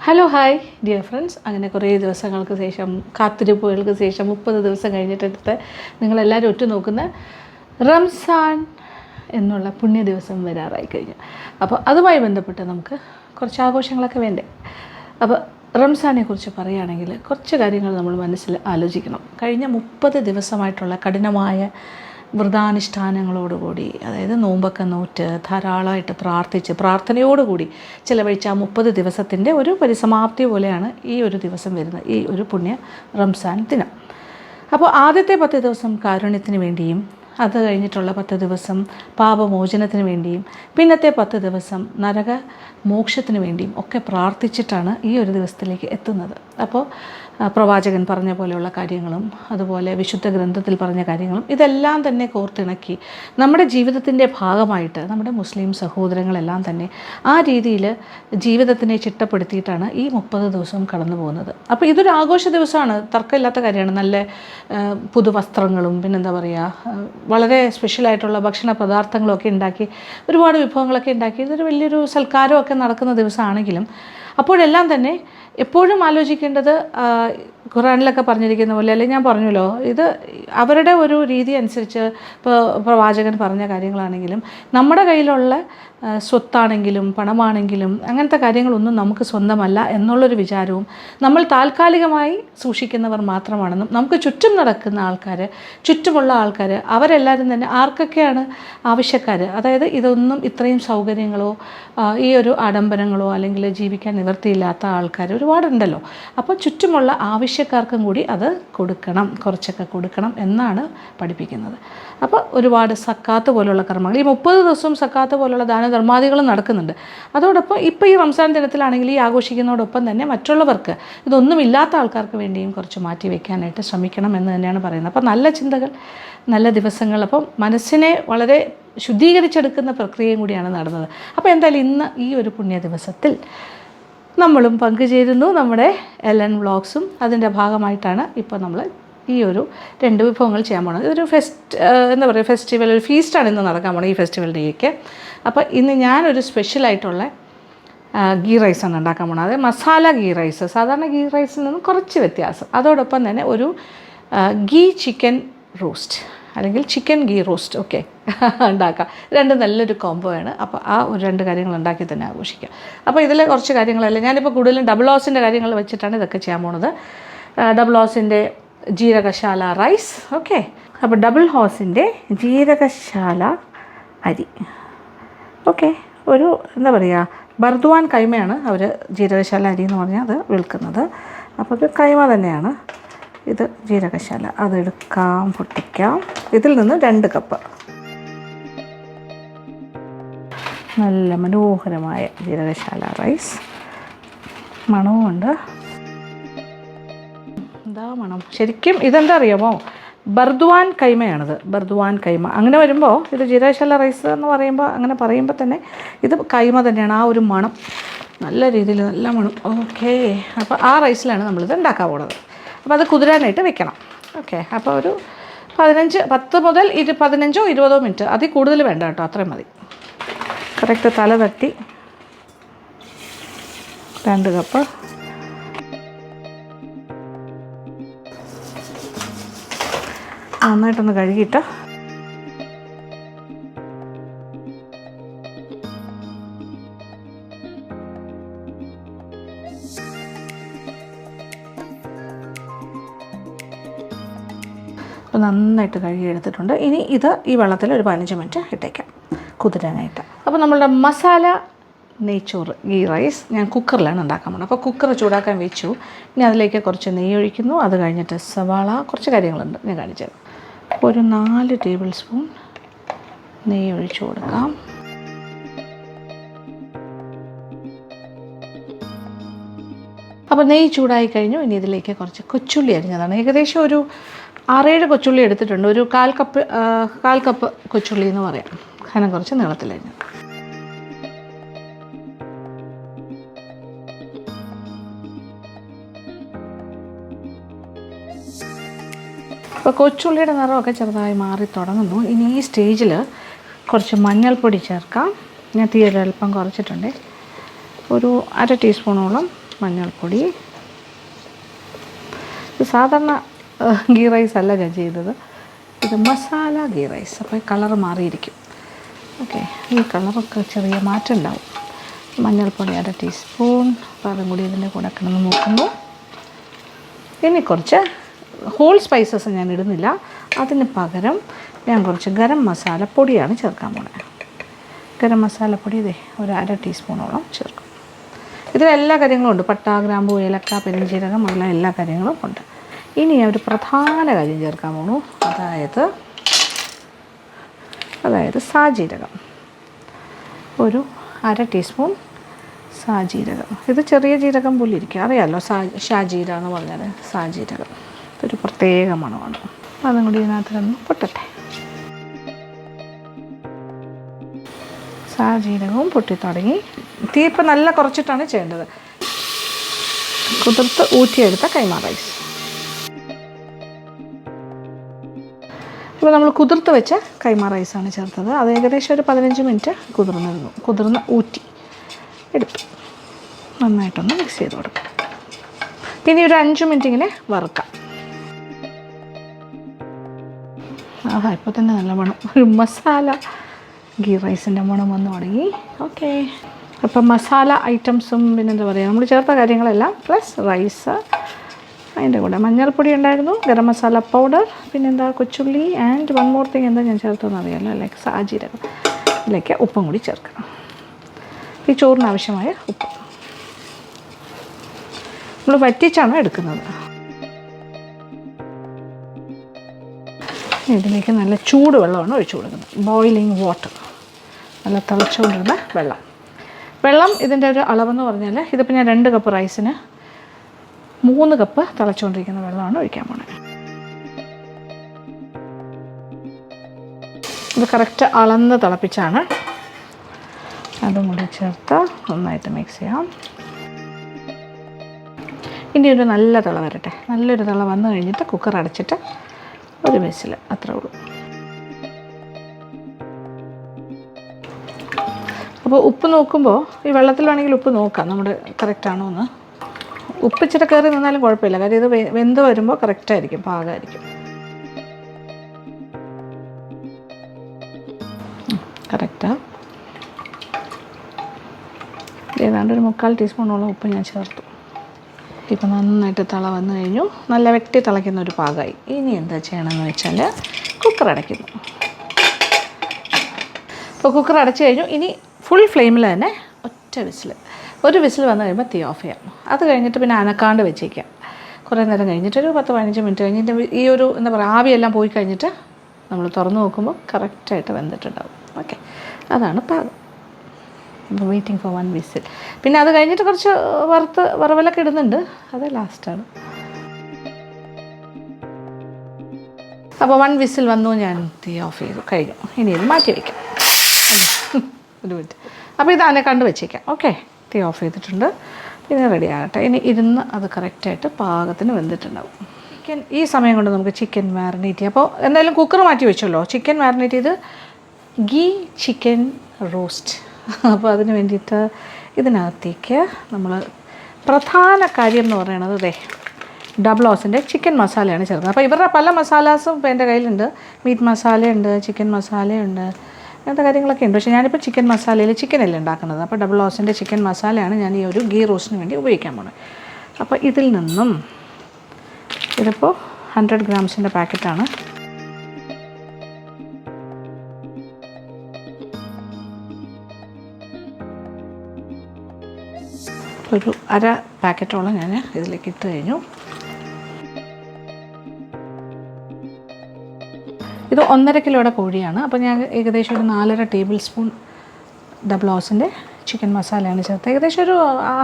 Hello hi dear friends. അങ്ങനെ കുറേ ദിവസങ്ങൾക്ക് ശേഷം, കാത്തിരിപ്പുകൾക്ക് ശേഷം 30 ദിവസം കഴിഞ്ഞിട്ടെടുത്ത് നിങ്ങളെല്ലാവരും ഒറ്റുനോക്കുന്ന റംസാൻ എന്നുള്ള പുണ്യ ദിവസം വരാറായി കഴിഞ്ഞു. അപ്പോൾ അതുമായി ബന്ധപ്പെട്ട് നമുക്ക് കുറച്ച് ആഘോഷങ്ങളൊക്കെ വേണ്ടേ. അപ്പോൾ റംസാനെ കുറിച്ച് പറയുകയാണെങ്കിൽ കുറച്ച് കാര്യങ്ങൾ നമ്മൾ മനസ്സിൽ ആലോചിക്കണം. കഴിഞ്ഞ 30 ദിവസമായിട്ടുള്ള കഠിനമായ വ്രതാനുഷ്ഠാനങ്ങളോടുകൂടി, അതായത് നോമ്പൊക്കെ നോറ്റ് ധാരാളമായിട്ട് പ്രാർത്ഥനയോടുകൂടി ചിലവഴിച്ച 30 ദിവസത്തിൻ്റെ ഒരു പരിസമാപ്തി പോലെയാണ് ഈ ഒരു ദിവസം വരുന്നത്, ഈ ഒരു പുണ്യ റംസാൻ ദിനം. അപ്പോൾ ആദ്യത്തെ 10 ദിവസം കാരുണ്യത്തിന് വേണ്ടിയും, അത് കഴിഞ്ഞിട്ടുള്ള 10 ദിവസം പാപമോചനത്തിന് വേണ്ടിയും, പിന്നത്തെ 10 ദിവസം നരക മോക്ഷത്തിന് വേണ്ടിയും ഒക്കെ പ്രാർത്ഥിച്ചിട്ടാണ് ഈ ഒരു ദിവസത്തിലേക്ക് എത്തുന്നത്. അപ്പോൾ പ്രവാചകൻ പറഞ്ഞ പോലെയുള്ള കാര്യങ്ങളും അതുപോലെ വിശുദ്ധ ഗ്രന്ഥത്തിൽ പറഞ്ഞ കാര്യങ്ങളും ഇതെല്ലാം തന്നെ കോർത്തിണക്കി നമ്മുടെ ജീവിതത്തിൻ്റെ ഭാഗമായിട്ട് നമ്മുടെ മുസ്ലിം സഹോദരങ്ങളെല്ലാം തന്നെ ആ രീതിയിൽ ജീവിതത്തിനെ ചിട്ടപ്പെടുത്തിയിട്ടാണ് ഈ 30 ദിവസവും കടന്നു പോകുന്നത്. അപ്പോൾ ഇതൊരു ആഘോഷ ദിവസമാണ്, തർക്കമില്ലാത്ത കാര്യമാണ്. നല്ല പുതുവസ്ത്രങ്ങളും പിന്നെന്താ പറയുക, വളരെ സ്പെഷ്യലായിട്ടുള്ള ഭക്ഷണ പദാർത്ഥങ്ങളൊക്കെ ഉണ്ടാക്കി, ഒരുപാട് വിഭവങ്ങളൊക്കെ ഉണ്ടാക്കി, ഇതൊരു വലിയൊരു സൽക്കാരമൊക്കെ നടക്കുന്ന ദിവസമാണെങ്കിലും അപ്പോഴെല്ലാം തന്നെ എപ്പോഴും ആലോചിക്കേണ്ടത് ഖുറാനിലൊക്കെ പറഞ്ഞിരിക്കുന്ന പോലെ, അല്ലെങ്കിൽ ഞാൻ പറഞ്ഞല്ലോ, ഇത് അവരുടെ ഒരു രീതി അനുസരിച്ച് ഇപ്പോൾ പ്രവാചകൻ പറഞ്ഞ കാര്യങ്ങളാണെങ്കിലും നമ്മുടെ കയ്യിലുള്ള സ്വത്താണെങ്കിലും പണമാണെങ്കിലും അങ്ങനത്തെ കാര്യങ്ങളൊന്നും നമുക്ക് സ്വന്തമല്ല എന്നുള്ളൊരു വിചാരവും, നമ്മൾ താൽക്കാലികമായി സൂക്ഷിക്കുന്നവർ മാത്രമാണെന്നും, നമുക്ക് ചുറ്റും നടക്കുന്ന ആൾക്കാർ, ചുറ്റുമുള്ള ആൾക്കാർ, അവരെല്ലാവരും തന്നെ ആർക്കൊക്കെയാണ് ആവശ്യക്കാർ, അതായത് ഇതൊന്നും ഇത്രയും സൗകര്യങ്ങളോ ഈ ഒരു ആഡംബരങ്ങളോ അല്ലെങ്കിൽ ജീവിക്കാൻ നിവൃത്തിയില്ലാത്ത ആൾക്കാർ ഒരുപാടുണ്ടല്ലോ. അപ്പോൾ ചുറ്റുമുള്ള ആവശ്യക്കാർക്കും കൂടി അത് കൊടുക്കണം, കുറച്ചൊക്കെ കൊടുക്കണം എന്നാണ് പഠിപ്പിക്കുന്നത്. അപ്പോൾ ഒരുപാട് സക്കാത്ത് പോലുള്ള കർമ്മങ്ങൾ ഈ 30 ദിവസവും സക്കാത്ത് പോലുള്ള ദാനധർമാദികളും നടക്കുന്നുണ്ട്. അതോടൊപ്പം ഇപ്പോൾ ഈ റംസാൻ ദിനത്തിലാണെങ്കിൽ ഈ ആഘോഷിക്കുന്നതോടൊപ്പം തന്നെ മറ്റുള്ളവർക്ക്, ഇതൊന്നുമില്ലാത്ത ആൾക്കാർക്ക് വേണ്ടിയും കുറച്ച് മാറ്റി വയ്ക്കാനായിട്ട് ശ്രമിക്കണം എന്ന് തന്നെയാണ് പറയുന്നത്. അപ്പോൾ നല്ല ചിന്തകൾ, നല്ല ദിവസങ്ങൾ, അപ്പം മനസ്സിനെ വളരെ ശുദ്ധീകരിച്ചെടുക്കുന്ന പ്രക്രിയയും കൂടിയാണ് നടന്നത്. അപ്പോൾ എന്തായാലും ഇന്ന് ഈ ഒരു പുണ്യ ദിവസത്തിൽ നമ്മളും പങ്കുചേരുന്നു. നമ്മുടെ LN വ്ളോഗ്സും അതിൻ്റെ ഭാഗമായിട്ടാണ് ഇപ്പോൾ നമ്മൾ ഈ ഒരു 2 വിഭവങ്ങൾ ചെയ്യാൻ പോകുന്നത്. ഇതൊരു എന്താ പറയുക, ഫെസ്റ്റിവൽ, ഒരു ഫീസ്റ്റാണ് ഇന്ന് നടക്കാൻ പോകുന്നത്, ഈ ഫെസ്റ്റിവലിൻ്റെയൊക്കെ. അപ്പോൾ ഇന്ന് ഞാനൊരു സ്പെഷ്യലായിട്ടുള്ള ഗീ റൈസാണ് ഉണ്ടാക്കാൻ പോകുന്നത്. അത് മസാല ഗീ റൈസ്, സാധാരണ ഗീ റൈസിൽ നിന്നും കുറച്ച് വ്യത്യാസം. അതോടൊപ്പം തന്നെ ഒരു ഗീ ചിക്കൻ റോസ്റ്റ് അല്ലെങ്കിൽ ചിക്കൻ ഗീ റോസ്റ്റ് ഒക്കെ ഉണ്ടാക്കാം. രണ്ടും നല്ലൊരു കോംബോ ആണ്. അപ്പോൾ ആ ഒരു 2 കാര്യങ്ങൾ ഉണ്ടാക്കി തന്നെ ആഘോഷിക്കാം. അപ്പോൾ ഇതിലെ കുറച്ച് കാര്യങ്ങളല്ല, ഞാനിപ്പോൾ കൂടുതലും ഡബിൾ ഹോസിൻ്റെ കാര്യങ്ങൾ വെച്ചിട്ടാണ് ഇതൊക്കെ ചെയ്യാൻ പോകുന്നത്. ഡബിൾ ഹോസിൻ്റെ ജീരകശാല റൈസ്, ഓക്കെ. അപ്പോൾ ഡബിൾ ഹോസിൻ്റെ ജീരകശാല അരി, ഓക്കെ. ഒരു എന്താ പറയുക, ബർദ്വാൻ കൈമയാണ് അവർ ജീരകശാല അരി എന്ന് പറഞ്ഞാൽ അത് വിൽക്കുന്നത്. അപ്പോൾ ഇത് കൈമ തന്നെയാണ്, ഇത് ജീരകശാല. അതെടുക്കാം, പൊട്ടിക്കാം. ഇതിൽ നിന്ന് 2 കപ്പ് നല്ല മനോഹരമായ ജീരകശാല റൈസ്. മണവുമുണ്ട്, എന്താ മണം ശരിക്കും. ഇതെന്താ അറിയാമോ, ബർദ്വാൻ കൈമയാണിത്, ബർദ്വാൻ കൈമ. അങ്ങനെ വരുമ്പോൾ ഇത് ജീരകശാല റൈസ് എന്ന് പറയുമ്പോൾ, അങ്ങനെ പറയുമ്പോൾ തന്നെ ഇത് കൈമ തന്നെയാണ്. ആ ഒരു മണം നല്ല രീതിയിൽ, നല്ല മണം, ഓക്കെ. അപ്പോൾ ആ റൈസിലാണ് നമ്മളിത് ഉണ്ടാക്കാൻ പോകുന്നത്. അപ്പോൾ അത് കുതിരാനായിട്ട് വെക്കണം, ഓക്കെ. അപ്പോൾ ഒരു 10 മുതൽ 15 or 20 മിനിറ്റ്, അതിൽ കൂടുതൽ വേണ്ട കേട്ടോ, അത്രയും മതി. കറക്റ്റ് തല തട്ടി 2 കപ്പ്. നന്നായിട്ടൊന്ന് കഴുകിയിട്ട് നന്നായിട്ട് കഴുകിയെടുത്തിട്ടുണ്ട്. ഇനി ഇത് ഈ വെള്ളത്തിൽ ഒരു 15 മിനിറ്റ് ഇട്ടേക്കാം കുതിരാനായിട്ട്. അപ്പോൾ നമ്മളുടെ മസാല നെയ്ച്ചോറ് ഗീ റൈസ് ഞാൻ കുക്കറിലാണ് ഉണ്ടാക്കാൻ പോകുന്നത്. അപ്പോൾ കുക്കർ ചൂടാക്കാൻ വെച്ചു. ഇനി അതിലേക്ക് കുറച്ച് നെയ്യ് ഒഴിക്കുന്നു. അത് കഴിഞ്ഞിട്ട് സവാള, കുറച്ച് കാര്യങ്ങളുണ്ട് ഞാൻ കാണിച്ചത്. ഒരു 4 ടേബിൾ സ്പൂൺ നെയ്യ് ഒഴിച്ചു കൊടുക്കാം. അപ്പോൾ നെയ്യ് ചൂടായി കഴിഞ്ഞു. ഇനി ഇതിലേക്ക് കുറച്ച് കൊച്ചുള്ളി അരിഞ്ഞതാണ്. ഏകദേശം ഒരു 6-7 കൊച്ചുള്ളി എടുത്തിട്ടുണ്ട്. ഒരു 1/4 കപ്പ് കൊച്ചുള്ളി എന്ന് പറയാം. അങ്ങനെ കുറച്ച് നീളത്തിലരിഞ്ഞു. അപ്പോൾ കൊച്ചുള്ളിയുടെ നിറമൊക്കെ ചെറുതായി മാറി തുടങ്ങുന്നു. ഇനി ഈ സ്റ്റേജിൽ കുറച്ച് മഞ്ഞൾപ്പൊടി ചേർക്കാം. ഞാൻ തീരെ അല്പം കുറച്ചിട്ടുണ്ട്. ഒരു 1/2 ടീസ്പൂണോളം മഞ്ഞൾപ്പൊടി. ഇത് സാധാരണ ഗീ റൈസ് അല്ല ഞാൻ ചെയ്തത്, ഇത് മസാല ഗീ റൈസ്. അപ്പോൾ കളർ മാറിയിരിക്കും. ഓക്കെ, ഈ കളറൊക്കെ ചെറിയ മാറ്റം ഉണ്ടാവും. മഞ്ഞൾപ്പൊടി 1/2 ടീസ്പൂൺ. അപ്പോൾ അതും കൂടി ഇതിൻ്റെ കൂടെ കിടന്ന് നോക്കുന്നു. ഇനി കുറച്ച് ഹോൾ സ്പൈസസ് ഞാൻ ഇടുന്നില്ല, അതിന് പകരം ഞാൻ കുറച്ച് ഗരം മസാലപ്പൊടിയാണ് ചേർക്കാൻ പോകുന്നത്. ഗരം മസാലപ്പൊടി ഇതേ ഒരു 1/2 ടീസ്പൂണോളം ചേർക്കും. ഇതിൽ എല്ലാ കാര്യങ്ങളും ഉണ്ട്, പട്ട, ഗ്രാമ്പൂ, ഏലക്ക, പെരുംജീരകം, അങ്ങനെ എല്ലാ കാര്യങ്ങളും ഉണ്ട്. ഇനി ഞാൻ ഒരു പ്രധാന കാര്യം ചേർക്കാൻ പോകുന്നു, അതായത് സാജീരകം. ഒരു 1/2 ടീസ്പൂൺ സാജീരകം. ഇത് ചെറിയ ജീരകം പോലെ ഇരിക്കും, അറിയാമല്ലോ, ഷാജീര എന്ന് പറഞ്ഞാൽ സാജീരകം. ഇതൊരു പ്രത്യേക മണമാണ്. അതും കൂടി ഇതിനകത്ത് കിടന്ന് പൊട്ടട്ടെ. സാജീരകവും പൊട്ടി തുടങ്ങി. തീ ഇപ്പം നല്ല കുറച്ചിട്ടാണ് ചെയ്യേണ്ടത്. കുതിർത്ത് ഊറ്റിയെടുത്ത കൈമാ റൈസ്. ഇപ്പോൾ നമ്മൾ കുതിർത്ത് വെച്ച കൈമാ റൈസാണ് ചേർത്തത്. അത് ഏകദേശം ഒരു 15 മിനിറ്റ് കുതിർന്ന് ഊറ്റി എടുത്തു. നന്നായിട്ടൊന്ന് മിക്സ് ചെയ്ത് കൊടുക്കാം. പിന്നെ ഒരു 5 മിനിറ്റ് ഇങ്ങനെ വറുക്കാം. ഇപ്പോൾ തന്നെ നല്ല മണം, ഒരു മസാല ഗീ റൈസിൻ്റെ മണം വന്ന് തുടങ്ങി. ഓക്കെ, അപ്പം മസാല ഐറ്റംസും പിന്നെന്താ പറയുക, നമ്മൾ ചേർത്ത കാര്യങ്ങളെല്ലാം പ്ലസ് റൈസ്, അതിൻ്റെ കൂടെ മഞ്ഞൾപ്പൊടി ഉണ്ടായിരുന്നു, ഗരം മസാല പൗഡർ, പിന്നെന്താ കൊച്ചുള്ളി, ആൻഡ് വൺ മോർ തിങ് എന്താ ഞാൻ ചേർത്തെന്ന് അറിയാമല്ലോ, ലൈക്ക് സാജീരകം. ഇതിലേക്ക് ഉപ്പും കൂടി ചേർക്കണം. ഈ ചോറിന് ആവശ്യമായ ഉപ്പ് നമ്മൾ വറ്റിച്ചാണ് എടുക്കുന്നത്. ഇതിലേക്ക് നല്ല ചൂട് വെള്ളമാണ് ഒഴിച്ചു കൊടുക്കുന്നത്. ബോയിലിംഗ് വാട്ടർ, നല്ല തിളച്ചുകൊണ്ടിരുന്ന വെള്ളം. ഇതിൻ്റെ ഒരു അളവെന്ന് പറഞ്ഞാൽ ഇതിപ്പോൾ ഞാൻ 2 കപ്പ് റൈസിന് 3 കപ്പ് തിളച്ചുകൊണ്ടിരിക്കുന്ന വെള്ളമാണ് ഒഴിക്കാൻ പോകുന്നത്. ഇത് കറക്റ്റ് അളന്ന് തിളപ്പിച്ചാണ്. അതും കൂടി ചേർത്ത് നന്നായിട്ട് മിക്സ് ചെയ്യാം. ഇനി ഒരു നല്ല തിള വരട്ടെ. നല്ലൊരു തിള വന്നു കഴിഞ്ഞിട്ട് കുക്കർ അടച്ചിട്ട് ഒരു വിസിൽ, അത്രേ ഉള്ളൂ. അപ്പോൾ ഉപ്പ് നോക്കുമ്പോൾ ഈ വെള്ളത്തിൽ വേണമെങ്കിൽ ഉപ്പ് നോക്കാം നമ്മുടെ കറക്റ്റാണോ എന്ന്. ഉപ്പ് ഇച്ചിരി കയറി നിന്നാലും കുഴപ്പമില്ല, കാര്യം ഇത് വെന്ത് വരുമ്പോൾ കറക്റ്റായിരിക്കും, പാകമായിരിക്കും. കറക്റ്റാ. ഏതാണ്ട് ഒരു 3/4 ടീസ്പൂണോളം ഉപ്പ് ഞാൻ ചേർത്തു. ഇപ്പം നന്നായിട്ട് തിള വന്നു കഴിഞ്ഞു. നല്ല വെട്ടി തിളയ്ക്കുന്ന ഒരു പാകമായി. ഇനി എന്താ ചെയ്യണമെന്ന് വെച്ചാൽ കുക്കർ അടയ്ക്കുന്നു. അപ്പോൾ കുക്കർ അടച്ചു കഴിഞ്ഞു. ഇനി ഫുൾ ഫ്ലെയിമിൽ തന്നെ ഒരു വിസിൽ വന്നു കഴിയുമ്പോൾ തീ ഓഫ് ചെയ്യാം. അത് കഴിഞ്ഞിട്ട് പിന്നെ അനക്കാണ്ട് വെച്ചേക്കാം. കുറേ നേരം കഴിഞ്ഞിട്ട് ഒരു 10-15 മിനിറ്റ് കഴിഞ്ഞിട്ട് ഈ ഒരു എന്താ പറയുക, ആവിയെല്ലാം പോയി കഴിഞ്ഞിട്ട് നമ്മൾ തുറന്ന് നോക്കുമ്പോൾ കറക്റ്റായിട്ട് വെന്തിട്ടുണ്ടാവും. ഓക്കെ, അതാണ് പാകം. ഇപ്പോൾ വെയിറ്റിംഗ് ഫോർ 1 വിസിൽ. പിന്നെ അത് കഴിഞ്ഞിട്ട് കുറച്ച് വറവലൊക്കെ ഇടുന്നുണ്ട്, അത് ലാസ്റ്റാണ്. അപ്പോൾ 1 വിസിൽ വന്നു, ഞാൻ തീ ഓഫ് ചെയ്തു, കഴിഞ്ഞു. ഇനി ഇത് മാറ്റി വയ്ക്കാം. ഒരു മിനിറ്റ്. അപ്പോൾ ഇത് അനക്കാണ്ട് വെച്ചേക്കാം. ഓക്കെ, തീ ഓഫ് ചെയ്തിട്ടുണ്ട്. പിന്നെ റെഡി ആകട്ടെ. ഇനി ഇരുന്ന് അത് കറക്റ്റായിട്ട് പാകത്തിന് വെന്തിട്ടുണ്ടാവും. ഈ സമയം കൊണ്ട് നമുക്ക് ചിക്കൻ മാരിനേറ്റ് ചെയ്യാം. അപ്പോൾ എന്തായാലും കുക്കർ മാറ്റി വെച്ചല്ലോ. ചിക്കൻ മാരിനേറ്റ് ചെയ്ത് ഗീ ചിക്കൻ റോസ്റ്റ്. അപ്പോൾ അതിന് വേണ്ടിയിട്ട് ഇതിനകത്തേക്ക് നമ്മൾ പ്രധാന കാര്യം എന്ന് പറയുന്നത് ഡബ്ലോസിൻ്റെ ചിക്കൻ മസാലയാണ് ചേർക്കുന്നത്. അപ്പോൾ ഇവരുടെ പല മസാലാസും ഇപ്പോൾ എൻ്റെ കയ്യിലുണ്ട്. മീറ്റ് മസാലയുണ്ട്, ചിക്കൻ മസാലയുണ്ട്, അങ്ങനത്തെ കാര്യങ്ങളൊക്കെ ഉണ്ട്. പക്ഷേ ഞാനിപ്പോൾ ചിക്കൻ മസാലയിൽ ചിക്കനല്ലേ ഉണ്ടാക്കുന്നത്. അപ്പോൾ ഡബ്ലോസിൻ്റെ ചിക്കൻ മസാലയാണ് ഞാൻ ഈ ഒരു ഗീ റോസ്റ്റിന് വേണ്ടി ഉപയോഗിക്കാൻ പോകുന്നത്. അപ്പോൾ ഇതിൽ നിന്നും ഇതിപ്പോൾ 100 ഗ്രാംസിൻ്റെ പാക്കറ്റാണ്. ഒരു 1/2 പാക്കറ്റോളം ഞാൻ ഇതിലേക്ക് ഇട്ട് കഴിഞ്ഞു. ഇത് 1.5 കിലോയുടെ കോഴിയാണ്. അപ്പോൾ ഞാൻ ഏകദേശം ഒരു 4.5 ടേബിൾ സ്പൂൺ ഡബ്ലോസിൻ്റെ ചിക്കൻ മസാലയാണ് ചേർത്ത്. ഏകദേശം ഒരു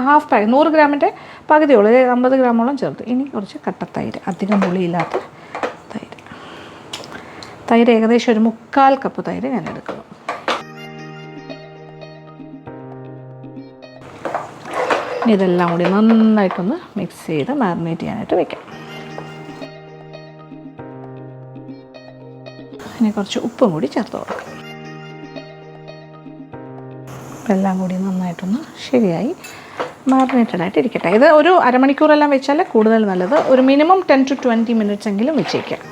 ഹാഫ് പാക്കറ്റ് 100 ഗ്രാമിൻ്റെ പകുതിയോളം, 50 ഗ്രാമോളം ചേർത്ത്. ഇനി കുറച്ച് കട്ടത്തൈര്, അധികം പുളിയില്ലാത്ത തൈര് ഏകദേശം ഒരു 3/4 കപ്പ് തൈര് ഞാൻ എടുക്കുന്നു. ഇനി ഇതെല്ലാം കൂടി നന്നായിട്ടൊന്ന് മിക്സ് ചെയ്ത് മാരിനേറ്റ് ചെയ്യാനായിട്ട് വയ്ക്കാം. ഇനി കുറച്ച് ഉപ്പും കൂടി ചേർത്ത് കൊടുക്കാം. എല്ലാം കൂടി നന്നായിട്ടൊന്ന് ശരിയായി. മാറിനേറ്റഡ് ആയിട്ട് ഇരിക്കട്ടെ. ഇത് ഒരു അരമണിക്കൂറെല്ലാം വെച്ചാൽ കൂടുതൽ നല്ലത്. ഒരു മിനിമം 10 to 20 മിനിറ്റ്സ് എങ്കിലും വെച്ചേക്കാം.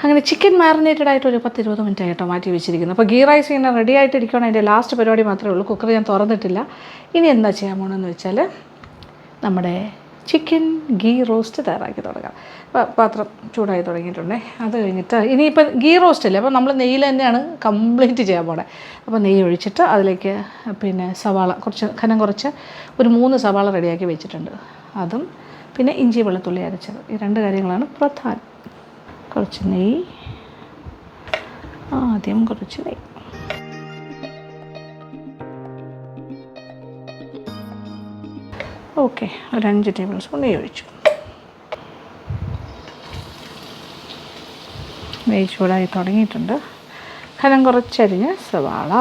അങ്ങനെ ചിക്കൻ മാറിനേറ്റഡ് ആയിട്ട് ഒരു 10-20 മിനിറ്റ് ആയിട്ടോ മാറ്റി വെച്ചിരിക്കുന്നു. അപ്പോൾ ഗീ റൈസ് ഇങ്ങനെ റെഡി ആയിട്ടിരിക്കുകയാണ്. അതിൻ്റെ ലാസ്റ്റ് പരിപാടി മാത്രമേ ഉള്ളൂ. കുക്കർ ഞാൻ തുറന്നിട്ടില്ല. ഇനി എന്താ ചെയ്യാൻ പോകണമെന്ന് വെച്ചാൽ നമ്മുടെ ചിക്കൻ ഗീ റോസ്റ്റ് തയ്യാറാക്കി തുടങ്ങാം. പാത്രം ചൂടായി തുടങ്ങിയിട്ടുണ്ടേ. അത് കഴിഞ്ഞിട്ട് ഇനിയിപ്പോൾ ഗീ റോസ്റ്റ് അല്ലേ, അപ്പോൾ നമ്മൾ നെയ്യിൽ തന്നെയാണ് കംപ്ലീറ്റ് ചെയ്യാൻ പോണേ. അപ്പോൾ നെയ്യ് ഒഴിച്ചിട്ട് അതിലേക്ക് പിന്നെ സവാള കനം കുറച്ച് ഒരു 3 സവാള റെഡിയാക്കി വെച്ചിട്ടുണ്ട്. അതും പിന്നെ ഇഞ്ചി വെളുത്തുള്ളി അരച്ചത്, ഈ 2 കാര്യങ്ങളാണ് പ്രധാനം. കുറച്ച് നെയ്യ്, ആദ്യം കുറച്ച് നെയ്യ്. ഓക്കെ, ഒരു 5 ടേബിൾ സ്പൂൺ നെയ്യ് ഒഴിച്ചു. നെയ്യ് ചൂടായി തുടങ്ങിയിട്ടുണ്ട്. കനം കുറച്ചരിഞ്ഞ് സവാള,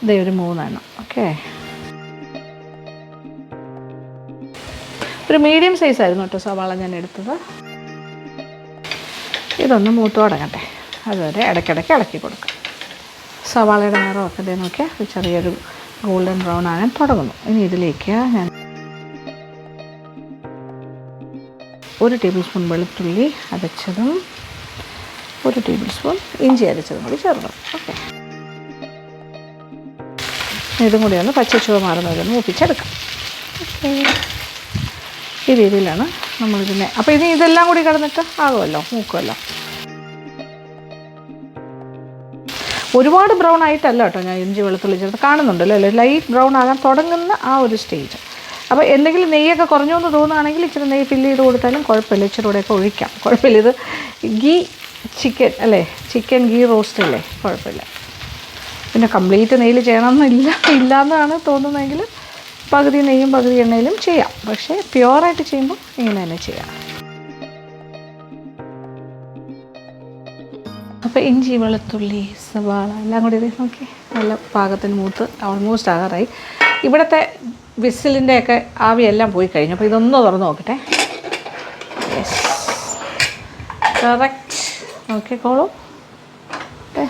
ഇതേ ഒരു 3 എണ്ണം. ഓക്കെ, ഒരു മീഡിയം സൈസായിരുന്നു കേട്ടോ സവാള ഞാൻ എടുത്തത്. ഇതൊന്ന് മൂത്ത് തുടങ്ങട്ടെ, അതുവരെ ഇടയ്ക്കിടയ്ക്ക് ഇളക്കി കൊടുക്കാം. സവാളയുടെ നിറമൊക്കെ ഇതേ നോക്കിയാൽ ചെറിയൊരു ഗോൾഡൻ ബ്രൗൺ ആകാൻ തുടങ്ങുന്നു. ഇനി ഇതിലേക്ക് ഞാൻ 1 ടേബിൾ സ്പൂൺ വെളുത്തുള്ളി അരച്ചതും 1 ടേബിൾ സ്പൂൺ ഇഞ്ചി അരച്ചതും കൂടി ചേർക്കണം. ഓക്കെ, ഇതും കൂടി ഒന്ന് പച്ചച്ചുവ മാറുന്നതൊന്ന് മൂപ്പിച്ചെടുക്കാം. ഓക്കെ, ഈ രീതിയിലാണ് നമ്മളിതിനെ. അപ്പോൾ ഇതെല്ലാം കൂടി കിടന്നിട്ട് ആകുമല്ലോ, മൂക്കുമല്ലോ. ഒരുപാട് ബ്രൗൺ ആയിട്ടല്ല കേട്ടോ ഞാൻ ഇഞ്ചി വെളുത്തുള്ളി ചേർത്ത്, കാണുന്നുണ്ടല്ലോ അല്ലേ, ലൈറ്റ് ബ്രൗൺ ആകാൻ തുടങ്ങുന്ന ആ ഒരു സ്റ്റേജ്. അപ്പോൾ എന്തെങ്കിലും നെയ്യൊക്കെ കുറഞ്ഞു എന്ന് തോന്നുകയാണെങ്കിൽ ഇച്ചിരി നെയ്യ് ഫില്ല് ചെയ്ത് കൊടുത്താലും കുഴപ്പമില്ല, ഇച്ചിരി കൂടെയൊക്കെ ഒഴിക്കാം, കുഴപ്പമില്ല. ഇത് ഗീ ചിക്കൻ അല്ലേ, ചിക്കൻ ഗീ റോസ്റ്റ് അല്ലേ, കുഴപ്പമില്ല. പിന്നെ കംപ്ലീറ്റ് നെയ്യിൽ ഇല്ലയെന്നാണ് തോന്നുന്നതെങ്കിൽ പകുതി നെയ്യും പകുതി എണ്ണയിലും ചെയ്യാം. പക്ഷേ പ്യുവറായിട്ട് ചെയ്യുമ്പോൾ ഇങ്ങനെ തന്നെ ചെയ്യാം. അപ്പോൾ ഇഞ്ചി വെളുത്തുള്ളി സവാള എല്ലാം കൂടി നോക്കി നല്ല പാകത്തിന് മൂത്ത് ഓൾമോസ്റ്റ് ആകാറായി. ഇവിടുത്തെ വിസിലിൻ്റെയൊക്കെ ആവിയെല്ലാം പോയി കഴിഞ്ഞു. അപ്പോൾ ഇതൊന്ന് തുറന്ന് നോക്കട്ടെ. യെസ്, കറക്റ്റ് നോക്കിക്കോളൂ. ഓക്കെ,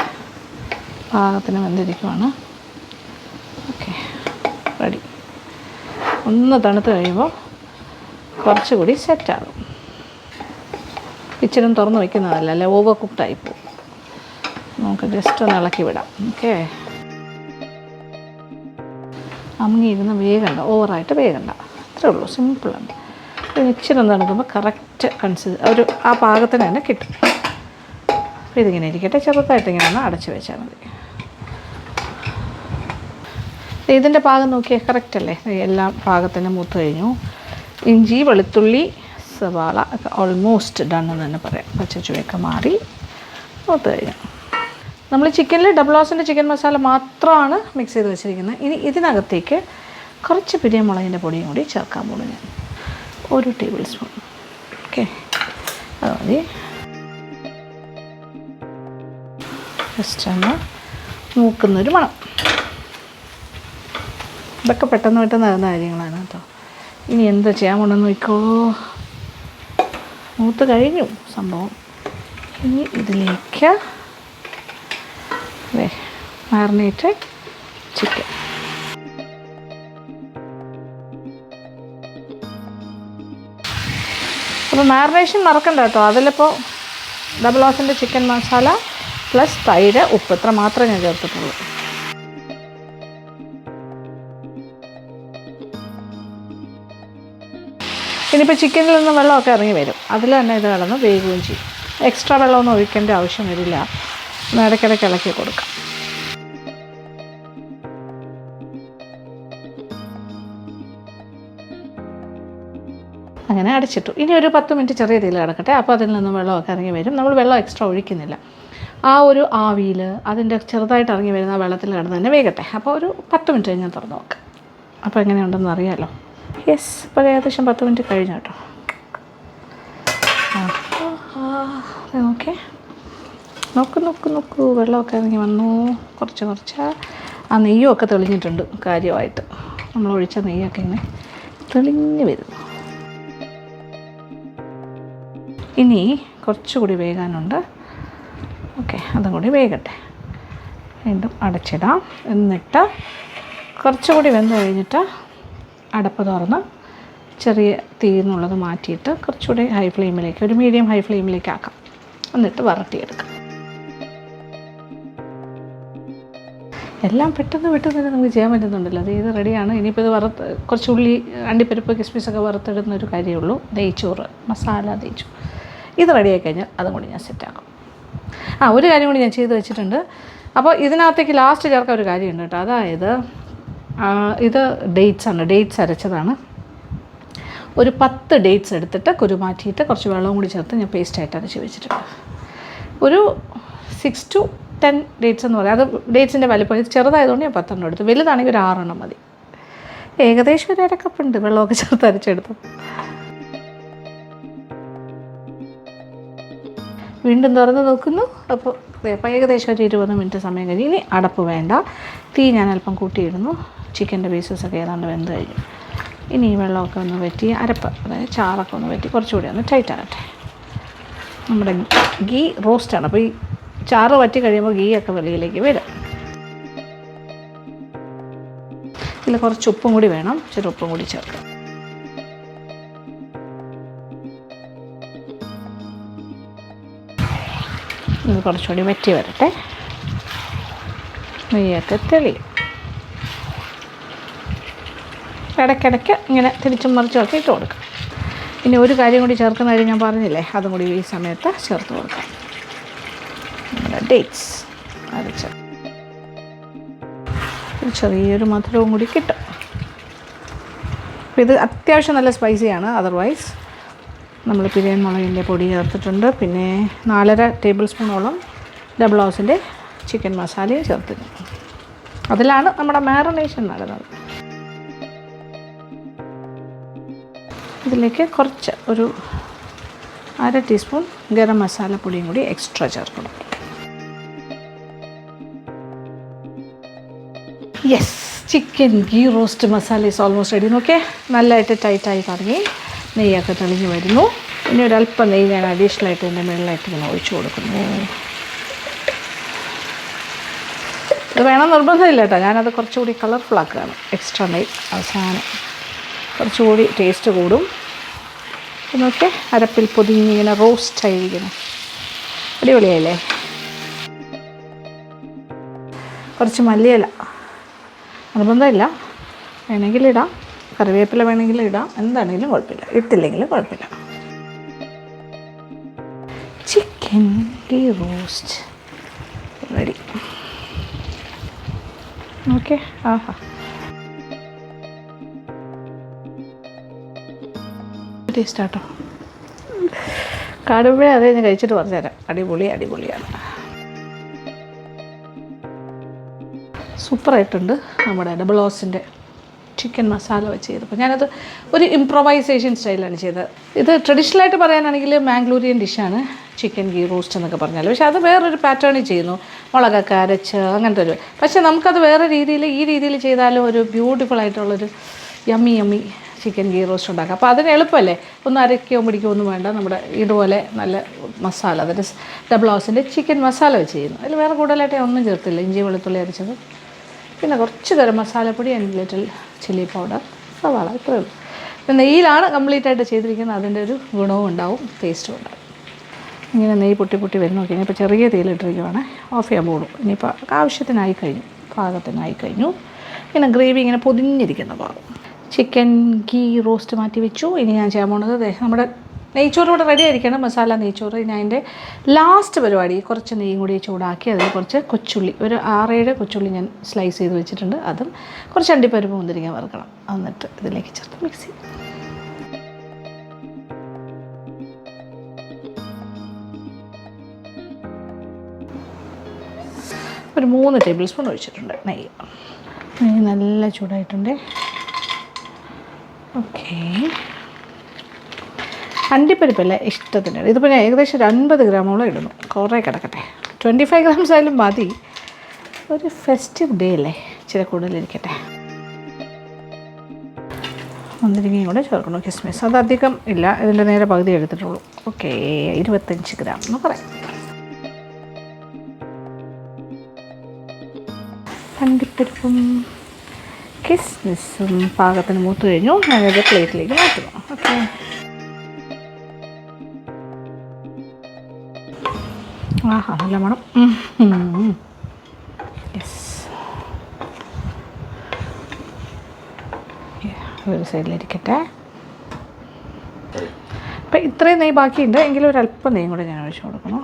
പാകത്തിന് വെന്തിരിക്കുവാണ്. Okay, ready. ഒന്ന് തണുത്ത് കഴിയുമ്പോൾ കുറച്ചുകൂടി സെറ്റാകും. ഇച്ചിരി തുറന്ന് വയ്ക്കുന്നതല്ല, അല്ലെ ഓവർ കുക്ക്ഡായിപ്പോൾ. നമുക്ക് ജസ്റ്റ് ഒന്ന് ഇളക്കി വിടാം. ഓക്കെ, അമ്മിയിരുന്ന് വേഗണ്ട, ഓവറായിട്ട് വേഗണ്ട, അത്രേ ഉള്ളൂ, സിമ്പിളാണ്. ഇച്ചിരി ഒന്ന് തണുക്കുമ്പോൾ കറക്റ്റ് ആ പാകത്തിന് തന്നെ കിട്ടും. അപ്പോൾ ഇതിങ്ങനെ ഇരിക്കട്ടെ, ചെറുതായിട്ട് ഇങ്ങനെ ഒന്ന് അടച്ച് വെച്ചാൽ മതി. ഇതിൻ്റെ പാകം നോക്കിയാൽ കറക്റ്റ് അല്ലേ, എല്ലാം പാകത്തിന് മൂത്ത് കഴിഞ്ഞു. ഇഞ്ചി വെളുത്തുള്ളി സവാള ഒക്കെ ഓൾമോസ്റ്റ് ഡൺ എന്ന് തന്നെ പറയാം. പച്ചച്ചുവയൊക്കെ മാറി മൂത്ത് കഴിഞ്ഞു. നമ്മൾ ചിക്കനിൽ ഡബിൾ ഓസിൻ്റെ ചിക്കൻ മസാല മാത്രമാണ് മിക്സ് ചെയ്ത് വെച്ചിരിക്കുന്നത്. ഇനി ഇതിനകത്തേക്ക് കുറച്ച് പിരിയമുളകിൻ്റെ പൊടിയും കൂടി ചേർക്കാൻ പോകുന്നു ഞാൻ, 1 ടേബിൾ സ്പൂൺ. ഓക്കെ, അത് മതി. ജസ്റ്റ് ഒന്ന് മൂക്കുന്നൊരു മണം. ഇതൊക്കെ പെട്ടെന്ന് നടന്ന കാര്യങ്ങളാണ് കേട്ടോ. ഇനി എന്താ ചെയ്യാൻ പോകണമെന്ന് നോക്കോ, മൂത്ത് കഴിഞ്ഞു സംഭവം. ഇനി ഇതിലേക്ക് മാറിനേറ്റഡ് ചിക്കൻ. അപ്പോൾ മാറിനേഷൻ മറക്കണ്ട കേട്ടോ. അതിലിപ്പോൾ ഡബിൾ ഓസിൻ്റെ ചിക്കൻ മസാല പ്ലസ് തൈര്, ഉപ്പ്, ഇത്ര മാത്രമേ ഞാൻ ചേർത്തിട്ടുള്ളൂ. ഇനിയിപ്പോൾ ചിക്കനിൽ നിന്ന് വെള്ളമൊക്കെ ഇറങ്ങി വരും, അതിൽ തന്നെ ഇത് കിടന്ന് വേകുകയും ചെയ്യും. എക്സ്ട്രാ വെള്ളമൊന്നും ഒഴിക്കേണ്ട ആവശ്യം വരില്ല. ഒന്ന് ഇടയ്ക്കിടയ്ക്ക് ഇളക്കി കൊടുക്കാം. അങ്ങനെ അടച്ചിട്ടു. ഇനി ഒരു 10 മിനിറ്റ് ചെറിയ തീയിൽ കിടക്കട്ടെ. അപ്പോൾ അതിൽ നിന്ന് വെള്ളമൊക്കെ ഇറങ്ങി വരും. നമ്മൾ വെള്ളം എക്സ്ട്രാ ഒഴിക്കുന്നില്ല. ആ ഒരു ആവിയിൽ അതിൻ്റെ ചെറുതായിട്ട് ഇറങ്ങി വരുന്ന ആ വെള്ളത്തിൽ കിടന്ന് തന്നെ വേകട്ടെ. അപ്പോൾ ഒരു 10 മിനിറ്റ് കഴിഞ്ഞാൽ തുറന്ന് നോക്കാം. അപ്പോൾ എങ്ങനെയുണ്ടെന്ന് അറിയാമല്ലോ. യെസ്, ഇപ്പോൾ ഏകദേശം 10 മിനിറ്റ് കഴിഞ്ഞു കേട്ടോ. ഓക്കെ, നോക്കൂ വെള്ളമൊക്കെ ഇറങ്ങി വന്നു. കുറച്ച് ആ നെയ്യൊക്കെ തെളിഞ്ഞിട്ടുണ്ട് കാര്യമായിട്ട്. നമ്മൾ ഒഴിച്ച നെയ്യൊക്കെ ഇങ്ങനെ തെളിഞ്ഞ് വരുന്നു. ഇനി കുറച്ചുകൂടി വേകാനുണ്ട്. ഓക്കെ, അതും കൂടി വേകട്ടെ. വീണ്ടും അടച്ചിടാം. എന്നിട്ട് കുറച്ചുകൂടി വെന്ത് കഴിഞ്ഞിട്ട് അടപ്പ് തുറന്ന് ചെറിയ തീയെന്നുള്ളത് മാറ്റിയിട്ട് കുറച്ചുകൂടി ഹൈ ഫ്ലെയിമിലേക്ക്, ഒരു മീഡിയം ഹൈ ഫ്ലെയിമിലേക്ക് ആക്കാം. എന്നിട്ട് വരട്ടിയെടുക്കാം. എല്ലാം പെട്ടെന്ന് തന്നെ നമുക്ക് ചെയ്യാൻ പറ്റുന്നുണ്ടല്ലോ. അത് ഇത് റെഡിയാണ്. ഇനിയിപ്പോൾ ഇത് കുറച്ച് ഉള്ളി, അണ്ടിപ്പരിപ്പ്, കിസ്മിസൊക്കെ വറുത്തിടുന്ന ഒരു കാര്യമുള്ളൂ. നെയ്ച്ചോറ്, മസാല നെയ്ച്ചോറ് ഇത് റെഡിയായി കഴിഞ്ഞാൽ അതും കൂടി ഞാൻ സെറ്റാക്കും. ഒരു കാര്യം കൂടി ഞാൻ ചെയ്ത് വെച്ചിട്ടുണ്ട്. അപ്പോൾ ഇതിനകത്തേക്ക് ലാസ്റ്റ് ചേർക്കാൻ ഒരു കാര്യമുണ്ട് കേട്ടോ. അതായത് ഇത് ഡേറ്റ്സാണ്, ഡേറ്റ്സ് അരച്ചതാണ്. ഒരു 10 ഡേറ്റ്സ് എടുത്തിട്ട് കുരുമാറ്റിയിട്ട് കുറച്ച് വെള്ളവും കൂടി ചേർത്ത് ഞാൻ പേസ്റ്റായിട്ട് അരച്ച് വെച്ചിട്ടുണ്ട്. ഒരു 6 to 10 ഡേറ്റ്സ് എന്ന് പറയാം. അത് ഡേറ്റ്സിൻ്റെ വലിപ്പം ഇത് ചെറുതായതുകൊണ്ട് ഞാൻ 10 എടുത്തു. വലുതാണെങ്കിൽ ഒരു 6 മതി. ഏകദേശം ഒരു അരക്കപ്പുണ്ട് വെള്ളമൊക്കെ ചേർത്ത് അരച്ചെടുത്തു. വീണ്ടും തുറന്ന് നോക്കുന്നു. അപ്പോൾ ഏകദേശം ഒരു 20 മിനിറ്റ് സമയം കഴിഞ്ഞ്. ഇനി അടപ്പ് വേണ്ട. തീ ഞാൻ അല്പം കൂട്ടിയിടുന്നു. ചിക്കൻ്റെ പീസസൊക്കെ ഏതാണ്ട് വെന്ത് കഴിഞ്ഞു. ഇനി ഈ വെള്ളമൊക്കെ ഒന്ന് വറ്റി, അരപ്പ് അതായത് ചാറൊക്കെ ഒന്ന് വറ്റി കുറച്ചുകൂടി ഒന്ന് ടൈറ്റ് ആകട്ടെ. നമ്മുടെ ഗീ റോസ്റ്റാണ്. അപ്പോൾ ഈ ചാറ് വറ്റി കഴിയുമ്പോൾ ഗീ ഒക്കെ വെളിയിലേക്ക് വരും. ഇതിൽ കുറച്ച് ഉപ്പും കൂടി വേണം. ഇച്ചിരി ഉപ്പും കൂടി ചേർക്കാം. ഇത് കുറച്ചുകൂടി വറ്റി വരട്ടെ. നെയ്യൊക്കെ തെളിയും. ഇടയ്ക്കിടയ്ക്ക് ഇങ്ങനെ തിരിച്ചും മറിച്ചുമൊക്കെ ഇട്ട് കൊടുക്കാം. ഇനി ഒരു കാര്യം കൂടി ചേർക്കുന്ന കാര്യം ഞാൻ പറഞ്ഞില്ലേ, അതും കൂടി ഈ സമയത്ത് ചേർത്ത് കൊടുക്കാം. നമ്മുടെ ഡേറ്റ്സ് അരച്ച് ചെറിയൊരു മധുരവും കൂടി കിട്ടും. അപ്പോൾ ഇത് അത്യാവശ്യം നല്ല സ്പൈസിയാണ്. അതർവൈസ് നമ്മൾ പിരിയൻ മുളകിൻ്റെ പൊടി ചേർത്തിട്ടുണ്ട്. പിന്നെ 4.5 ടേബിൾ സ്പൂണോളം ഡബിൾ ഹൗസിൻ്റെ ചിക്കൻ മസാലയും ചേർത്തിട്ടുണ്ട്. അതിലാണ് നമ്മുടെ മാറിനേഷൻ നടന്നത്. ഇതിലേക്ക് കുറച്ച് ഒരു 1/2 ടീസ്പൂൺ ഗരം മസാല പൊടിയും കൂടി എക്സ്ട്രാ ചേർക്കണം. Yes, chicken ghee roast masala is almost ready. നോക്കേ, നല്ലതായിട്ട് ടൈറ്റായി തുടങ്ങി. നെയ്യൊക്കെ തെളിഞ്ഞ് വരുന്നു. ഇനി ഒരല്പം നെയ്യ് ഞാൻ അഡീഷണലായിട്ട് ഇതിൻ്റെ മുകളിലായിട്ട് ഇങ്ങനെ ഒഴിച്ചു കൊടുക്കുന്നു. ഇത് വേണം നിർബന്ധമില്ല കേട്ടോ. ഞാനത് കുറച്ചുകൂടി കളർഫുള്ളാക്കുകയാണ്. എക്സ്ട്രാ നെയ്യ് അവസാനം കുറച്ചുകൂടി ടേസ്റ്റ് കൂടും. എന്നൊക്കെ അരപ്പിൽ പൊതിഞ്ഞിങ്ങനെ റോസ്റ്റ് ആയിരിക്കണം. അടിപൊളിയായില്ലേ? കുറച്ച് മല്ലിയില നിർബന്ധമില്ല, വേണമെങ്കിൽ ഇടാം. കറിവേപ്പില വേണമെങ്കിൽ ഇടാം. എന്താണെങ്കിലും കുഴപ്പമില്ല, ഇട്ടില്ലെങ്കിലും കുഴപ്പമില്ല. Chicken ghee roast ready. Okay, ആഹാ, ടേസ്റ്റ് ആട്ടോ. കാണുമ്പോഴേ അതേ ഞാൻ കഴിച്ചിട്ട് പറഞ്ഞുതരാം. അടിപൊളിയാണ്. സൂപ്പറായിട്ടുണ്ട്. നമ്മുടെ ഡബിൾ ഹൗസിൻ്റെ ചിക്കൻ മസാല വെച്ച് ചെയ്തപ്പോൾ ഞാനത് ഒരു ഇംപ്രൊവൈസേഷൻ സ്റ്റൈലാണ് ചെയ്തത്. ഇത് ട്രഡീഷണലായിട്ട് പറയാനാണെങ്കിൽ മാംഗ്ലൂരിയൻ ഡിഷാണ് ചിക്കൻ ഗീ റോസ്റ്റ് എന്നൊക്കെ പറഞ്ഞാൽ. പക്ഷേ അത് വേറൊരു പാറ്റേണിൽ ചെയ്യുന്നു, മുളകൊക്കെ അരച്ച് അങ്ങനത്തെ ഒരു. പക്ഷേ നമുക്കത് വേറെ രീതിയിൽ, ഈ രീതിയിൽ ചെയ്താലും ഒരു ബ്യൂട്ടിഫുൾ ആയിട്ടുള്ളൊരു യമ്മി ചിക്കൻ ഗീ റോസ്റ്റ് ഉണ്ടാക്കാം. അപ്പോൾ അതിന് എളുപ്പമല്ലേ, ഒന്നും അരയ്ക്കോ പിടിക്കുകയോ ഒന്നും വേണ്ട. നമ്മുടെ ഇതുപോലെ നല്ല മസാല, അതായത് ഡബിൾ ഹൗസിൻ്റെ ചിക്കൻ മസാല വെച്ച് ചെയ്യുന്നു. അതിൽ വേറെ കൂടുതലായിട്ട് ഒന്നും ചേർത്തില്ല. ഇഞ്ചി വെളുത്തുള്ളി അരച്ചത്, പിന്നെ കുറച്ച് ഗരം മസാലപ്പൊടി ആൻഡ് ലിറ്റിൽ ചില്ലി പൗഡർ, സവാള, ഇത്രയേ ഉള്ളൂ. നെയ്യിലാണ് കംപ്ലീറ്റായിട്ട് ചെയ്തിരിക്കുന്നത്. അതിൻ്റെ ഒരു ഗുണവും ഉണ്ടാവും, ടേസ്റ്റും ഉണ്ടാവും. ഇങ്ങനെ നെയ്യ് പൊട്ടി വരുന്ന നോക്കി. ഇനിയിപ്പോൾ ചെറിയ തീയിലിട്ടിരിക്കുവാണ്, ഓഫ് ചെയ്യാൻ പോകും. ഇനിയിപ്പോൾ ആവശ്യത്തിനായി കഴിഞ്ഞു, പാകത്തിനായി കഴിഞ്ഞു. ഇങ്ങനെ ഗ്രേവി ഇങ്ങനെ പൊതിഞ്ഞിരിക്കുന്ന ഭാഗം. ചിക്കൻ ഗീ റോസ്റ്റ് മാറ്റി വെച്ചു. ഇനി ഞാൻ ചെയ്യാൻ പോകുന്നത് നമ്മുടെ നെയ്ച്ചോറ് കൂടെ റെഡി ആയിരിക്കണം, മസാല നെയ്ച്ചോറ്. ഇനി അതിൻ്റെ ലാസ്റ്റ് പരിപാടി, കുറച്ച് നെയ്യും കൂടി ചൂടാക്കി അതിൽ കുറച്ച് കൊച്ചുള്ളി, ഒരു 6-7 കൊച്ചുള്ളി ഞാൻ സ്ലൈസ് ചെയ്ത് വെച്ചിട്ടുണ്ട്. അതും കുറച്ച് അണ്ടിപ്പരിപ്പ് മുന്തിരിങ്ങ വറുക്കണം. എന്നിട്ട് ഇതിലേക്ക് ചേർത്ത് മിക്സ് ചെയ്യും. ഒരു 3 ടേബിൾ സ്പൂൺ ഒഴിച്ചിട്ടുണ്ട് നെയ്യ്. നെയ്യ് നല്ല ചൂടായിട്ടുണ്ട്. ഓക്കെ, അണ്ടിപ്പരിപ്പല്ല ഇഷ്ടത്തിന്. ഇതിപ്പോൾ ഞാൻ ഏകദേശം 50 ഗ്രാമോളം ഇടുന്നു. കുറേ കിടക്കട്ടെ, 25 ഗ്രാംസ് ആയാലും മതി. ഒരു ഫെസ്റ്റീവ് ഡേ അല്ലേ, ഇച്ചിരി കൂടുതലിരിക്കട്ടെ. മുന്തിരിങ്ങയും കൂടെ ചേർക്കണം, കിസ്മിസ്. അതധികം ഇല്ല, ഇതിൻ്റെ നേരെ പകുതി എടുത്തിട്ടുള്ളൂ. ഓക്കെ, 25 ഗ്രാം എന്ന് പറയാം. അണ്ടിപ്പരിപ്പും കിസ്മിസും പാകത്തിന് മൂത്ത് കഴിഞ്ഞു. ഞാനത് പ്ലേറ്റിലേക്ക് മാറ്റുന്നു. ഓക്കെ, ആഹാ നല്ല മണം. യെസ്, ഒരു സൈഡിലിരിക്കട്ടെ. അപ്പം ഇത്രയും നെയ്യ് ബാക്കിയുണ്ട്, എങ്കിലും ഒരല്പം നെയ്യും കൂടെ ഞാൻ ഒഴിച്ച് കൊടുക്കണം.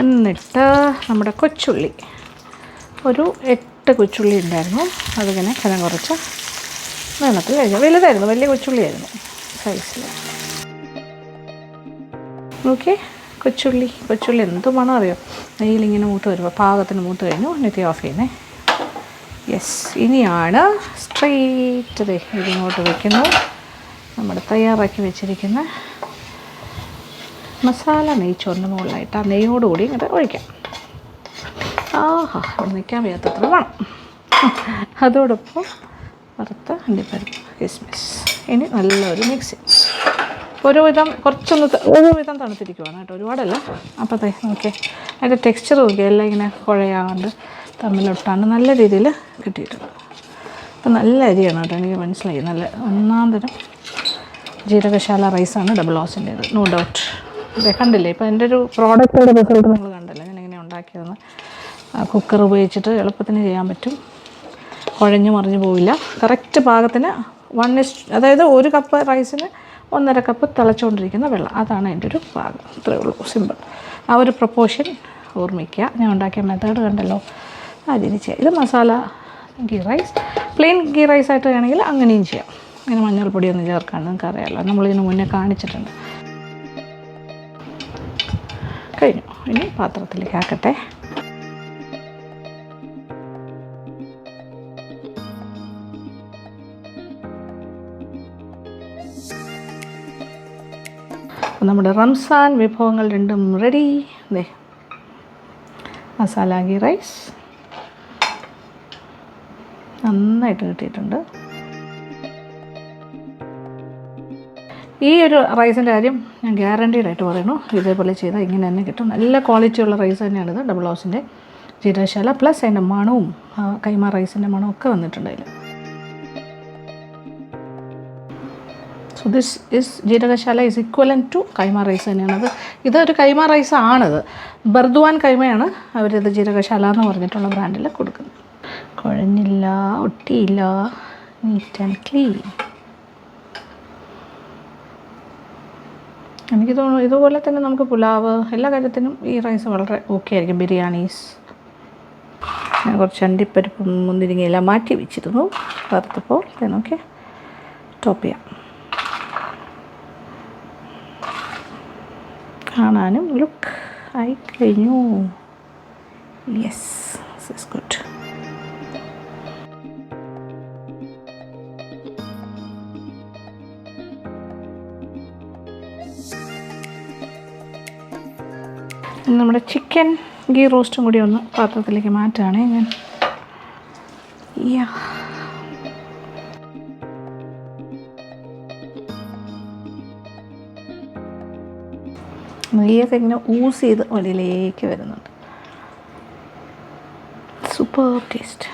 എന്നിട്ട് നമ്മുടെ കൊച്ചുള്ളി, ഒരു 8 കൊച്ചുള്ളി ഉണ്ടായിരുന്നു, അതിങ്ങനെ കനം കുറച്ച് നീളത്തിൽ കഴിഞ്ഞു. വലുതായിരുന്നു, വലിയ കൊച്ചുള്ളിയായിരുന്നു സൈസിൽ. ഓക്കെ, കൊച്ചുള്ളി എന്തുമാണോ അറിയോ, നെയ്യിലിങ്ങനെ മൂത്ത് വരുമ്പോൾ പാകത്തിന് മൂത്ത് കഴിഞ്ഞു. നെറ്റി ഓഫ് ചെയ്യുന്നേ. യെസ്, ഇനിയാണ് സ്ട്രെയിറ്റ് ഇതിങ്ങോട്ട് വയ്ക്കുന്നു. നമ്മൾ തയ്യാറാക്കി വെച്ചിരിക്കുന്ന മസാല നെയ്ച്ചോറിൻ്റെ മുകളിലായിട്ട് ആ നെയ്യോടുകൂടി ഇങ്ങോട്ട് ഒഴിക്കാം. ആഹാ, അവിടെ നിൽക്കാൻ വയ്യാത്തത്ര വേണം. അതോടൊപ്പം വറുത്ത അണ്ടിപ്പരിപ്പ്, കിസ്മിസ്. ഇനി നല്ലൊരു മിക്സി. ഒരുവിധം തണുത്തിരിക്കുവാണ് കേട്ടോ, ഒരുപാടല്ല. അപ്പോൾ നോക്കിയേ, അതിൻ്റെ ടെക്സ്ചർ നോക്കിയാൽ എല്ലാം ഇങ്ങനെ കുഴയാണ്ട് തമ്മിലൊട്ടാണ്ട് നല്ല രീതിയിൽ കിട്ടിയിട്ടുണ്ട്. അപ്പം നല്ല അരിയാണ് കേട്ടോ, എനിക്ക് മനസ്സിലായി. നല്ല ഒന്നാം തരം ജീരകശാല റൈസാണ് ഡബിൾ ഓസിൻ്റേത്, നോ ഡൗട്ട്. അതെ, കണ്ടില്ലേ ഇപ്പോൾ എൻ്റെ ഒരു പ്രോഡക്റ്റിൻ്റെ റിസൾട്ട് നിങ്ങൾ കണ്ടല്ലോ, ഞാൻ എങ്ങനെ ഉണ്ടാക്കിയതെന്ന്. കുക്കർ ഉപയോഗിച്ചിട്ട് എളുപ്പത്തിന് ചെയ്യാൻ പറ്റും, കുഴഞ്ഞു മറിഞ്ഞു പോവില്ല. കറക്റ്റ് പാകത്തിന് അതായത് 1 കപ്പ് റൈസിന് 1.5 കപ്പ് തിളച്ചുകൊണ്ടിരിക്കുന്ന വെള്ളം, അതാണ് എൻ്റെ ഒരു പാകം. ഇത്രയേ ഉള്ളൂ, സിമ്പിൾ. ആ ഒരു പ്രൊപ്പോർഷൻ ഓർമ്മിക്കുക. ഞാൻ ഉണ്ടാക്കിയ മെത്തേഡ് കണ്ടല്ലോ, ആ രീതി ചെയ്യാം. ഇത് masala ghee rice, plain ghee rice ആയിട്ട് വേണമെങ്കിൽ അങ്ങനെയും ചെയ്യാം. ഇങ്ങനെ മഞ്ഞൾപ്പൊടിയൊന്നും ചേർക്കാൻ നിങ്ങൾക്ക് അറിയാമല്ലോ, നമ്മളിതിന് മുന്നേ കാണിച്ചിട്ടുണ്ട്. കഴിഞ്ഞു. ഇനി പാത്രത്തിലേക്ക് ആക്കട്ടെ. നമ്മുടെ റംസാൻ വിഭവങ്ങൾ രണ്ടും റെഡി. ദേ, മസാല ഗീ റൈസ് നന്നായിട്ട് കിട്ടിയിട്ടുണ്ട്. ഈ ഒരു റൈസിൻ്റെ കാര്യം ഞാൻ ഗ്യാരണ്ടീഡ് ആയിട്ട് പറയണു, ഇതേപോലെ ചെയ്താൽ ഇങ്ങനെ തന്നെ കിട്ടും. നല്ല ക്വാളിറ്റിയുള്ള റൈസ് തന്നെയാണിത്, ഡബിൾ ഹൗസിൻ്റെ ജീരകശാല. പ്ലസ് അതിൻ്റെ മണവും കൈമ റൈസിൻ്റെ മണവും ഒക്കെ വന്നിട്ടുണ്ട് അതിൽ. So this is jeerakasala is equivalent to kaima rice തന്നെയാണത്. ഇതൊരു കൈമ റൈസ് ആണത്, ബർദ്വാൻ കൈമയാണ് അവരിത് ജീരകശാല എന്ന് പറഞ്ഞിട്ടുള്ള ബ്രാൻഡിൽ കൊടുക്കുന്നത്. കുഴഞ്ഞില്ല, ഒട്ടിയില്ല, നീറ്റ് ആൻഡ് ക്ലീൻ. എനിക്ക് തോന്നുന്നു ഇതുപോലെ തന്നെ നമുക്ക് പുലാവ് എല്ലാ കാര്യത്തിനും ഈ റൈസ് വളരെ ഓക്കെ ആയിരിക്കും. ബിരിയാണീസ്. ഞാൻ കുറച്ച് അണ്ടിപ്പരിപ്പും മുന്തിരിങ്ങയെല്ലാം മാറ്റി വെച്ചിരുന്നു വറുത്തപ്പോൾ. നോക്കി ടോപ്പ് ചെയ്യാം. കാണാനും ലുക്ക് ആയി കഴിഞ്ഞു. Yes, this is good. നമ്മുടെ ചിക്കൻ ഗീ റോസ്റ്റും കൂടി ഒന്ന് പാത്രത്തിലേക്ക് മാറ്റുകയാണേ ഞാൻ. നെയ്യൊക്കെ ഇങ്ങനെ ഊസ് ചെയ്ത് വെളിയിലേക്ക് വരുന്നുണ്ട്. Super taste.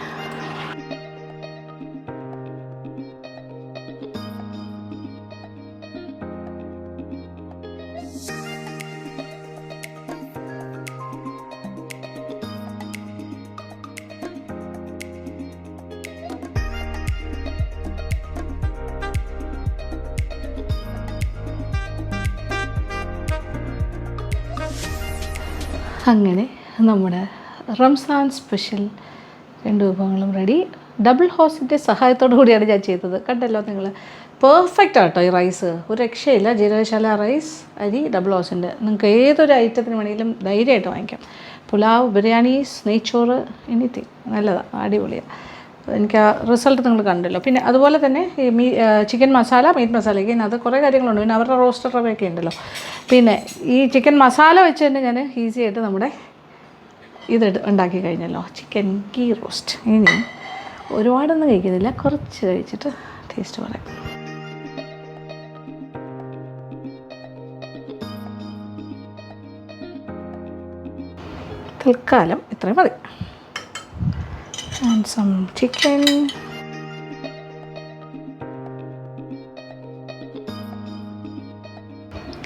അങ്ങനെ നമ്മുടെ റംസാൻ സ്പെഷ്യൽ 2 വിഭവങ്ങളും റെഡി. ഡബിൾ ഹൗസിൻ്റെ സഹായത്തോടു കൂടിയാണ് ഞാൻ ചെയ്തത്. കണ്ടല്ലോ നിങ്ങൾ, പെർഫെക്റ്റ് ആട്ടോ ഈ റൈസ്, ഒരു രക്ഷയില്ല. ജീരകശാല റൈസ് അരി ഡബിൾ ഹൗസിൻ്റെ നിങ്ങൾക്ക് ഏതൊരു ഐറ്റത്തിന് വേണമെങ്കിലും ധൈര്യമായിട്ട് വാങ്ങിക്കാം. പുലാവ്, ബിരിയാണീസ്, നെയ്ച്ചോറ്, എനിത്തിങ് നല്ലതാണ്, അടിപൊളിയാണ്. എനിക്ക് ആ റിസൾട്ട് നിങ്ങൾ കണ്ടല്ലോ. പിന്നെ അതുപോലെ തന്നെ ഈ ചിക്കൻ മസാല, മീറ്റ് മസാലയ്ക്ക് അത് കുറേ കാര്യങ്ങളുണ്ട്. പിന്നെ അവരുടെ റോസ്റ്റർ റവയൊക്കെ ഉണ്ടല്ലോ. പിന്നെ ഈ ചിക്കൻ മസാല വെച്ച് തന്നെ ഞാൻ ഈസി ആയിട്ട് നമ്മുടെ ഇത് ഉണ്ടാക്കി കഴിഞ്ഞല്ലോ, ചിക്കൻ ഗീ റോസ്റ്റ്. ഇനി ഒരുപാടൊന്നും കഴിക്കുന്നില്ല, കുറച്ച് കഴിച്ചിട്ട് ടേസ്റ്റ് പറയാം. തൽക്കാലം ഇത്രയും മതി. And some chicken.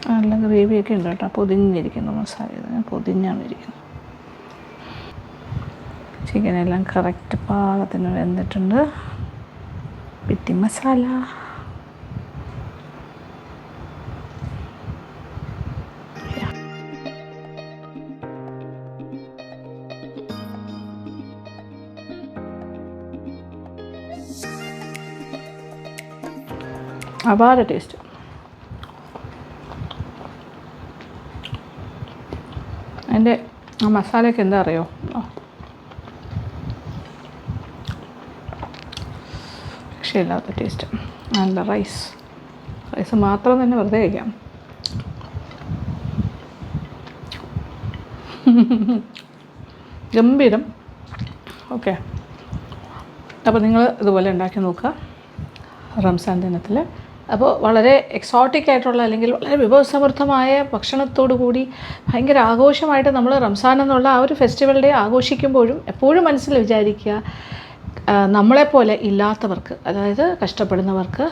നല്ല ഗ്രേവിയൊക്കെ ഉണ്ട് കേട്ടോ, പൊതിഞ്ഞിരിക്കുന്നു മസാല. ഇത് പൊതിഞ്ഞാണ് ഇരിക്കുന്നത്. ചിക്കനെല്ലാം കറക്റ്റ് പാകത്തിന് വെന്തിട്ടുണ്ട്. പിറ്റി മസാല, അപാര ടേസ്റ്റ്. അതിൻ്റെ ആ മസാലയൊക്കെ എന്താ അറിയോ, രക്ഷയില്ലാത്ത ടേസ്റ്റ്. നല്ല റൈസ് മാത്രം തന്നെ വെറുതെ കഴിക്കാം. ഗംഭീരം. ഓക്കെ, അപ്പോൾ നിങ്ങൾ ഇതുപോലെ ഉണ്ടാക്കി നോക്കുക റംസാൻ ദിനത്തിൽ. അപ്പോൾ വളരെ എക്സോട്ടിക് ആയിട്ടുള്ള അല്ലെങ്കിൽ വളരെ വിഭവസമൃദ്ധമായ ഭക്ഷണത്തോടു കൂടി ഭയങ്കര ആഘോഷമായിട്ട് നമ്മൾ റംസാൻ എന്നുള്ള ആ ഒരു ഫെസ്റ്റിവൽ ഡേ ആഘോഷിക്കുമ്പോഴും എപ്പോഴും മനസ്സിൽ വിചാരിക്കുക, നമ്മളെപ്പോലെ ഇല്ലാത്തവർക്ക്, അതായത് കഷ്ടപ്പെടുന്നവർക്ക്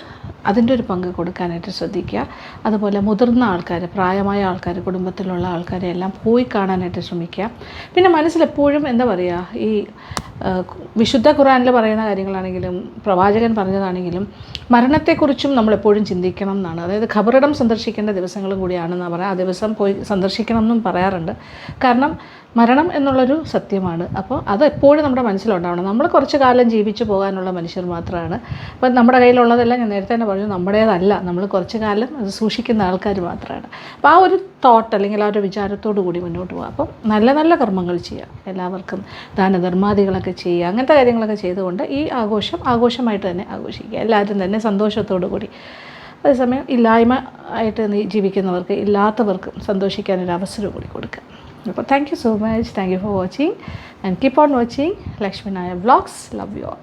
അതിൻ്റെ ഒരു പങ്ക് കൊടുക്കാനായിട്ട് ശ്രദ്ധിക്കുക. അതുപോലെ മുതിർന്ന ആൾക്കാർ, പ്രായമായ ആൾക്കാർ, കുടുംബത്തിലുള്ള ആൾക്കാരെ എല്ലാം പോയി കാണാനായിട്ട് ശ്രമിക്കുക. പിന്നെ മനസ്സിലെപ്പോഴും എന്താ പറയുക, ഈ വിശുദ്ധ ഖുർആനിൽ പറയുന്ന കാര്യങ്ങളാണെങ്കിലും പ്രവാചകൻ പറഞ്ഞതാണെങ്കിലും മരണത്തെക്കുറിച്ചും നമ്മളെപ്പോഴും ചിന്തിക്കണം എന്നാണ്. അതായത് ഖബറിടം സന്ദർശിക്കേണ്ട ദിവസങ്ങളും കൂടിയാണെന്നാണ് പറയുക. ആ ദിവസം പോയി സന്ദർശിക്കണം എന്നും പറയാറുണ്ട്. കാരണം മരണം എന്നുള്ളൊരു സത്യമാണ്. അപ്പോൾ അത് എപ്പോഴും നമ്മുടെ മനസ്സിലുണ്ടാവണം. നമ്മൾ കുറച്ച് കാലം ജീവിച്ചു പോകാനുള്ള മനുഷ്യർ മാത്രമാണ്. അപ്പോൾ നമ്മുടെ കയ്യിലുള്ളതെല്ലാം ഞാൻ നേരത്തെ തന്നെ പറഞ്ഞു നമ്മുടേതല്ല, നമ്മൾ കുറച്ച് കാലം അത് സൂക്ഷിക്കുന്ന ആൾക്കാർ മാത്രമാണ്. അപ്പോൾ ആ ഒരു തോട്ട് അല്ലെങ്കിൽ ആ ഒരു വിചാരത്തോടു കൂടി മുന്നോട്ട് പോകുക. അപ്പം നല്ല നല്ല കർമ്മങ്ങൾ ചെയ്യുക, എല്ലാവർക്കും ദാനധർമാദികളൊക്കെ ചെയ്യുക, അങ്ങനത്തെ കാര്യങ്ങളൊക്കെ ചെയ്തുകൊണ്ട് ഈ ആഘോഷമായിട്ട് തന്നെ ആഘോഷിക്കുക, എല്ലാവരും തന്നെ സന്തോഷത്തോടു കൂടി. അതേസമയം ഇല്ലായ്മ ആയിട്ട് ജീവിക്കുന്നവർക്ക്, ഇല്ലാത്തവർക്കും സന്തോഷിക്കാനൊരു അവസരം കൂടി കൊടുക്കുക. അപ്പോൾ thank you so much. Thank you for watching and keep on watching Lakshmi Nair vlogs. Love you all.